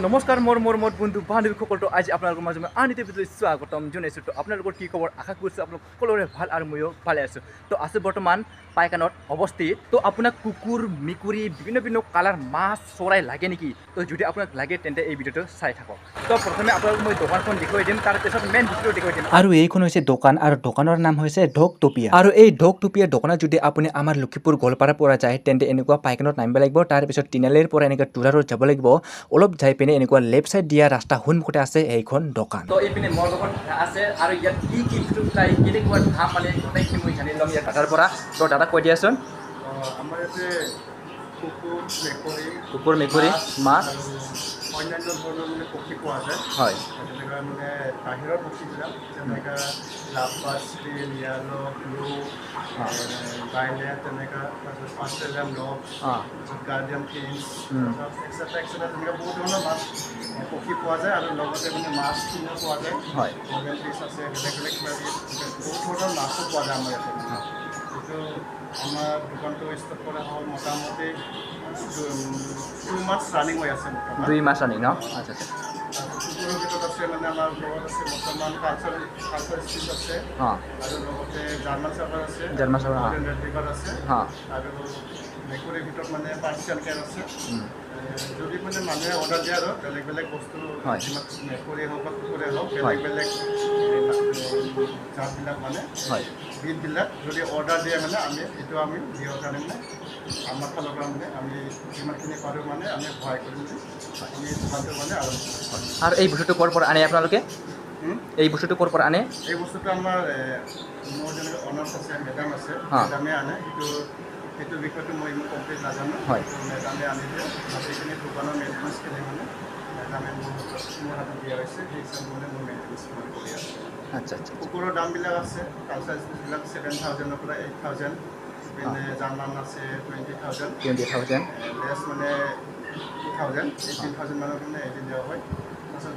নমস্কাৰ মোৰ বন্ধু বান্ধৱীসকলটো আজি আপোনালোকৰ মাজত মই আন এটা ভিডিঅ'ত স্বাগতম জনাইছোঁ। তো আপোনালোকৰ কি খবৰ আশা কৰিছোঁ আপোনালোক সকলোৰে ভাল আৰু ময়ো ভালে আছোঁ। তো আছে বৰ্তমান পাইকানত অৱস্থিত। তো আপোনাক কুকুৰ মেকুৰী বিভিন্ন কালাৰ মাছ চৰাই লাগে নেকি? তো যদি আপোনাক লাগে তেন্তে এই ভিডিঅ'টো চাই থাকক। তো প্ৰথমে আপোনালোক মই দোকানখন দেখুৱাই দিম, তাৰপিছত মেইন ভিডিঅ' দেখুৱাই দিম। আৰু এইখন হৈছে দোকান আৰু দোকানৰ নাম হৈছে ডগটপিয়া। আৰু এই ডগটপিয়া দোকানত যদি আপুনি আমাৰ লখিমপুৰ গোৱালপাৰা পৰা যায় তেন্তে এনেকুৱা পাইকানত নামিব লাগিব। তাৰপিছত তিনিআলিৰ পৰা এনেকৈ টুৰাৰত যাব লাগিব। অলপ যাই পিনে এনেকুৱা লেফ্ট সাইড দিয়া ৰাস্তা সন্মুখতে আছে এইখন দোকান। তো এইপিনে মোৰ লগত আছে আৰু ইয়াত কি বস্তু পায় কেনেকুৱা দাম মানে গোটেইখিনি মই জানি ল'ম ইয়াত দাদাৰ পৰা। তো দাদা কৈ দিয়াচোন। আমাৰ ইয়াতে কুকুৰ মেকুৰী মাছ অন্যান্য ধৰণৰ মানে পক্ষী পোৱা যায়। হয়, তেনেকুৱা মানে বাহিৰৰ পক্ষীবিলাক যেনেকৈ লাভবাৰ্ড, স্ক্ৰিল, য়ালো, ব্লু, বাইলেট, তেনেকুৱা তাৰপিছত অষ্ট্ৰেলিয়ান ডগ, তাৰপিছত গাৰ্ডিয়ান ফিঞ্চ, এক্সেট্ৰা তেনেকুৱা বহুত ধৰণৰ মাছ পক্ষী পোৱা যায়। আৰু লগতে মানে মাছ কিনো পোৱা যায়। হয়, মডেল ফিচ আছে, বেলেগ কিবা বহুত ধৰণৰ মাছো পোৱা যায় আমাৰ ইয়াতে। কিন্তু আমাৰ দোকানটো ষ্টাৰ্ট কৰা হ'ল মোটামুটি 2 months ৰানিং হৈ আছে। 2 মাছ ৰানিং ন? আচ্ছা আচ্ছা। কুকুৰৰ ভিতৰত আছে মানে আমাৰ লগত আছে বৰ্তমান কালচাৰ স্পিচ আছে, আৰু লগতে জাৰ্মান চাৰ্ভাৰ আছে, ৰিভাৰ আছে, আৰু মেকুৰীৰ ভিতৰত মানে পাৰ্চিয়ান কেট আছে। যদি মানে মানুহে অৰ্ডাৰ দিয়ে আৰু বেলেগ বস্তু মেকুৰী হওক বা কুকুৰে হওক বেলেগ জাতবিলাক মানে বিধবিলাক যদি অৰ্ডাৰ দিয়ে মানে আমি দিয়াৰ কাৰণে মানে আমাৰ ফালৰ পৰা মানে আমি যিমানখিনি পাৰোঁ মানে আমি সহায় কৰিম যে আমি দোকানটো মানে আৰম্ভ কৰিম। আৰু এই বস্তুটো ক'ৰ পৰা আনে আপোনালোকে? এই বস্তুটো ক'ৰ পৰা আনে? এই বস্তুটো আমাৰ মোৰ যেনেকৈ অনাৰ্ছ আছে, মেডাম আছে, মেডামে আনে। সেইটো বিষয়টো মই ইমান কমপ্লিট নাজানো। মেডামে আনি দিয়ে আৰু এইখিনি দোকানৰ মেইনটেনেঞ্চখিনি মানে মেডামে মোৰ হাতত দিয়া হৈছে। সেই হিচাপে মানে মোৰ মেইনটেনেঞ্চ কৰি আছে। আচ্ছা আচ্ছা। কুকুৰৰ দামবিলাক আছে কালচাৰ স্পিচবিলাক 7,000ৰ পৰা 8,000, പിന്നെ জাৰ্মান আছে 20,000, লেছ মানে 2,000, 18,000 মানৰ কাৰণে এদিন দিয়া হয়। তাৰপিছত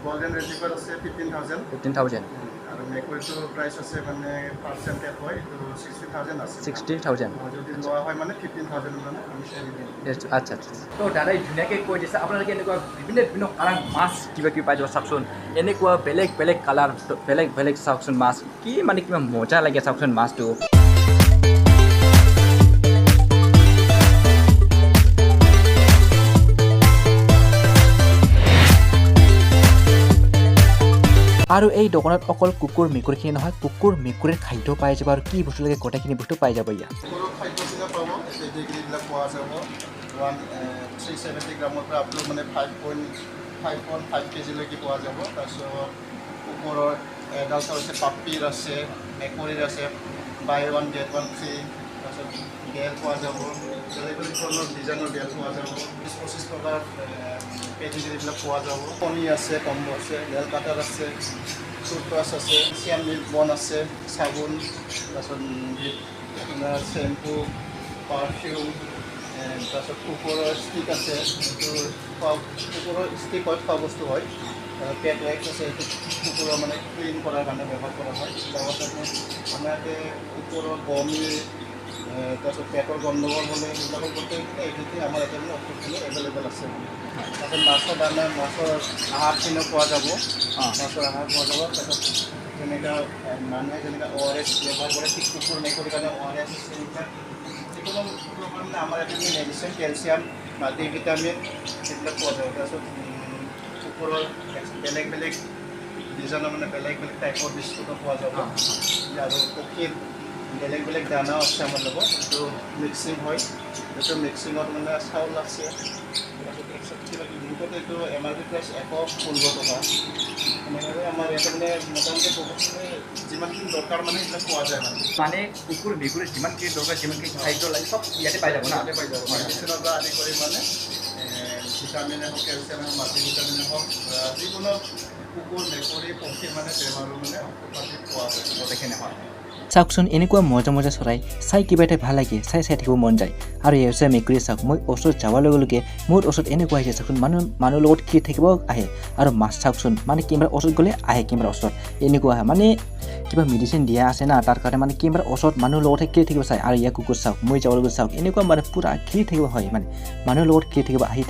গল্ডেন ৰেট্ৰিভাৰ আছে 15,000, আৰু মেকুৰীটোৰ প্ৰাইচ আছে মানে পাৰ্চেণ্ট কেট হয় এইটো 60,000 আছে। 60,000 যদি লোৱা হয় মানে 15,000 মানে আমি এৰি দিম। আচ্ছা আচ্ছা। তো দাদাই ধুনীয়াকৈ কৈ দিছে আপোনালোকে এনেকুৱা বিভিন্ন কালাৰ মাছ কিবা পাই যাব। চাওকচোন এনেকুৱা বেলেগ কালাৰ বেলেগ চাওকচোন মাছ কি মানে কিবা মজা লাগে চাওকচোন মাছটো। আৰু এই দোকানত অকল কুকুৰ মেকুৰীখিনি নহয়, কুকুৰ মেকুৰীৰ খাদ্য পাই যাব আৰু কি বস্তু লাগে গোটেইখিনি বস্তু পাই যাব ইয়াত। কুকুৰৰ খাদ্যবিলাক পাব, এইবিলাক পোৱা যাব 370 গ্ৰামৰ পৰা আপোনালোক মানে 5.5 কেজিলৈকে পোৱা যাব। তাৰপিছত কুকুৰৰ এডাল্টৰ আছে, পাপ্পিৰ আছে, মেকুৰীৰ আছে, buy 1 get 1 free। তাৰপিছত বেল পোৱা যাব, বেলেগ ধৰণৰ ডিজাইনৰ বেল পোৱা যাব। 20-25 টকাৰ পেডিগ্ৰীবিলাক পোৱা যাব। কণী আছে, কম্বো আছে, নেল কাটাৰ আছে, টুথব্ৰাছ আছে, চিয়ান মিল্ক বন আছে, চাবোন, তাৰপিছত আপোনাৰ চেম্পু, পাৰফিউম, তাৰপিছত কুকুৰৰ ষ্টিক আছে, এইটো কুকুৰৰ ষ্টিক হয়, খোৱা বস্তু হয়। পেট ৱেক্স আছে, এইটো কুকুৰৰ মানে ক্লিন কৰাৰ কাৰণে ব্যৱহাৰ কৰা হয়। লগতে আমাৰ ইয়াতে কুকুৰৰ বমি, তাৰপিছত পেটৰ গণ্ডগোল হ'লে সেইবিলাকৰ গোটেইখিনি এইখিনি আমাৰ ইয়াতে মানে ঔষধখিনি এভেইলেবল আছে। তাৰপিছত মাছৰ দানা, মাছৰ আহাৰখিনিও পোৱা যাব, মাছৰ আহাৰ পোৱা যাব। তাৰপিছত যেনেকৈ মানুহে যেনেকৈ ORS ব্যৱহাৰ কৰে ঠিক কুকুৰ মেকুৰীৰ কাৰণে ORS এইবিলাক যিকোনো কুকুৰৰ কাৰণে আমাৰ ইয়াতে মেডিচিন, কেলছিয়াম, মাল্টি ভিটামিন সেইবিলাক পোৱা যাব। তাৰপিছত কুকুৰৰ বেলেগ ডিজাইনৰ মানে বেলেগ টাইপৰ বিস্কুটো পোৱা যাব। আৰু পক্ষীৰ বেলেগ দানাও আছে আমাৰ লগত, এইটো মিক্সিং হয়। এইটো মিক্সিঙত মানে চাউল আছে। তাৰপিছত এইটো MRP প্ৰাইচ 115 টকা। এনেদৰে আমাৰ ইয়াতে মানে মোটামুটি বহুতখিনি যিমানখিনি দৰকাৰ মানে সেইবিলাক পোৱা যায় মানে কুকুৰ মেকুৰী যিমানখিনি দৰকাৰ যিমানখিনি খাদ্য লাগে চব ইয়াতে পাই যাব না? ইয়াতে পাই যাব। মেডিচিনৰ পৰা আদি কৰি মানে ভিটামিনে হওক, কেলছিয়ামে হওক, মাল্টি ভিটামিনে হওক, যিকোনো কুকুৰ মেকুৰী পক্ষী মানে বেমাৰো মানে ঔষধ পাতি পোৱা যায় গোটেইখিনি হয়। চাওকচোন এনেকুৱা মজা মজা চৰাই চাই কিবা এটা ভাল লাগে চাই থাকিব মন যায় আৰু এই হৈছে মেকুৰী চাওক মই ওচৰত যাবৰ লগে লগে মোৰ ওচৰত এনেকুৱা আহিছে চাওকচোন মানুহ লগত খেলি থাকিব আহে আৰু মাছ চাওকচোন মানে কেমেৰা ওচৰত গ'লে আহে কেমেৰা ওচৰত এনেকুৱা আহে মানে কিবা মেডিচিন দিয়া আছে না তাৰ কাৰণে মানে কেমেৰা ওচৰত মানুহৰ লগতে খেলি থাকিব চাই আৰু ইয়াৰ কুকুৰ চাওক মই যাবৰ লগে চাওক এনেকুৱা মানে পুৰা খেলি থাকিব হয় মানে মানুহৰ লগত খেলি থাকিব আহি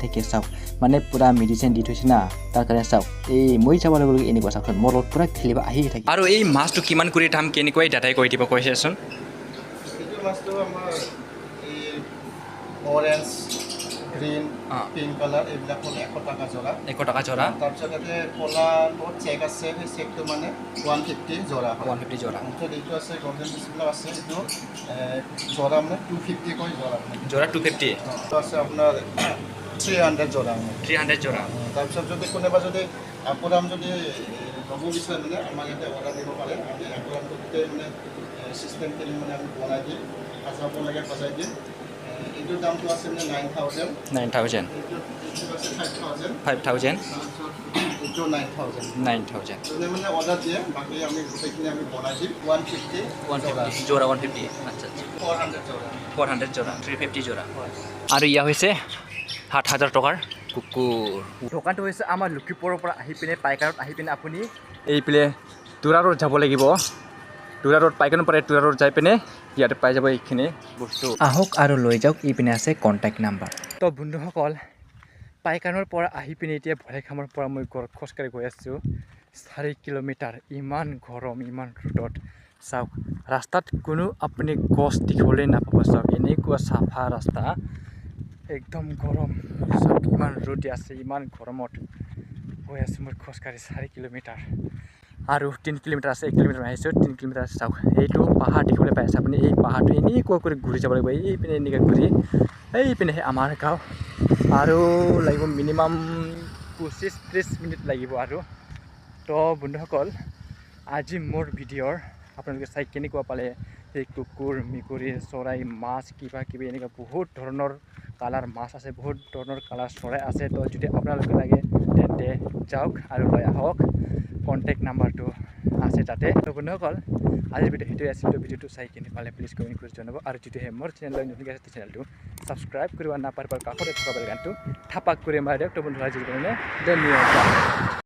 থাকে চাওক মানে পুৰা মেডিচিন দি থৈছে না তাৰ কাৰণে চাওক এই মই যাবৰ লগে লগে এনেকুৱা চাওকচোন মোৰ লগত পুৰা খেলিব আহি থাকে আৰু এই মাছটো কিমান কৰি দাম কেনেকৈ দাদাই কৈ দিব কৈছেচোন এইটো মাছটো আমাৰ এই অৰেঞ্জ গ্ৰীণ পিংক কালাৰ এইবিলাক হ'লে 100 টকা যোৰা 100 টকা যোৰা তাৰপিছত ইয়াতে ক'লা লগত চেক আছে সেই চেকটো মানে 150 যোৰা 150 যোৰা তাৰপিছত এইটো আছে গল্ডেন ডিছবিলাক আছে এইটো যোৰা মানে 250 কৈ যোৰা যোৰা 250 এইটো আছে আপোনাৰ 300 যোৰা 300 যোৰা তাৰপিছত যদি কোনোবা যদি আপোনাৰ যদি ল'ব বিচাৰে মানে আমাৰ ইয়াতে অৰ্ডাৰ দিব পাৰে আমি আপোনালোকে গোটেই মানে চিষ্টেমখিনি মানে আমি বনাই দিম সজাব লাগে সজাই দিম এইটোৰ দামটো আছে মানে 9,000 এইটো আছে 5,000 এইটো 9,000 যোনে মানে অৰ্ডাৰ দিয়ে বাকী আমি গোটেইখিনি আমি বনাই দিম 150 যোৰা 150 আচ্ছা 400 যোৰা 350 যোৰা আৰু ইয়া হৈছে 7,000 টকাৰ কুকুৰ দোকানটো হৈছে আমাৰ লখিমপুৰৰ পৰা আহি পিনে পাইকাৰত আহি পিনে আপুনি এইপিনে তুৰা ৰোড যাব লাগিব তুৰা ৰোড পাইকানৰ পৰা তুৰা ৰোড যাই পিনে ইয়াতে পাই যাব এইখিনি বস্তু আহক আৰু লৈ যাওক ইপিনে আছে কণ্টেক্ট নাম্বাৰ তো বন্ধুসকল পাইকানৰ পৰা আহি পিনে এতিয়া ভৰাইখামৰ পৰা মই ঘৰত খোজকাঢ়ি গৈ আছোঁ 4 কিলোমিটাৰ ইমান গৰম ইমান ৰ'দত চাওক ৰাস্তাত কোনো আপুনি গছ দেখিবলৈ নাপাব চাওক এনেকুৱা চাফা ৰাস্তা একদম গৰম চাওক ইমান ৰ'দ আছে ইমান গৰমত গৈ আছোঁ মই খোজকাঢ়ি 4 কিলোমিটাৰ আৰু 3 কিলোমিটাৰ আছে 1 কিলোমিটাৰ আহিছোঁ 3 কিলোমিটাৰ চাওক এইটো পাহাৰ দেখিবলৈ পাই আছে আপুনি এই পাহাৰটো এনেকুৱা কৰি ঘূৰি যাব লাগিব এইপিনে এনেকৈ ঘূৰি এইপিনেহে আমাৰ গাঁও আৰু লাগিব মিনিমাম 25-30 মিনিট লাগিব আৰু তো বন্ধুসকল আজি মোৰ ভিডিঅ'ৰ আপোনালোকে চাই কেনেকুৱা পালে এই কুকুৰ মেকুৰী চৰাই মাছ কিবা কিবি এনেকুৱা বহুত ধৰণৰ কালাৰ মাছ আছে বহুত ধৰণৰ কালাৰ চৰাই আছে তো যদি আপোনালোকে লাগে তেন্তে যাওক আৰু লৈ আহক কণ্টেক্ট নাম্বাৰটো আছে তাতে তো বন্ধুসকল আজিৰ ভিডিঅ' সেইটোৱে আছিল তো ভিডিঅ'টো চাই কেনে পালে প্লিজ কমেণ্ট কৰি জনাব আৰু যদিহে মোৰ চেনেললৈ নতুনকৈ আছে চেনেলটো ছাবস্ক্ৰাইব কৰিব নাপাৰিব কাষতে থকা বেল গানটো থাপাক কৰি মাৰি দিয়ক তো বন্ধুসকল আজিৰ কাৰণে ধন্যবাদ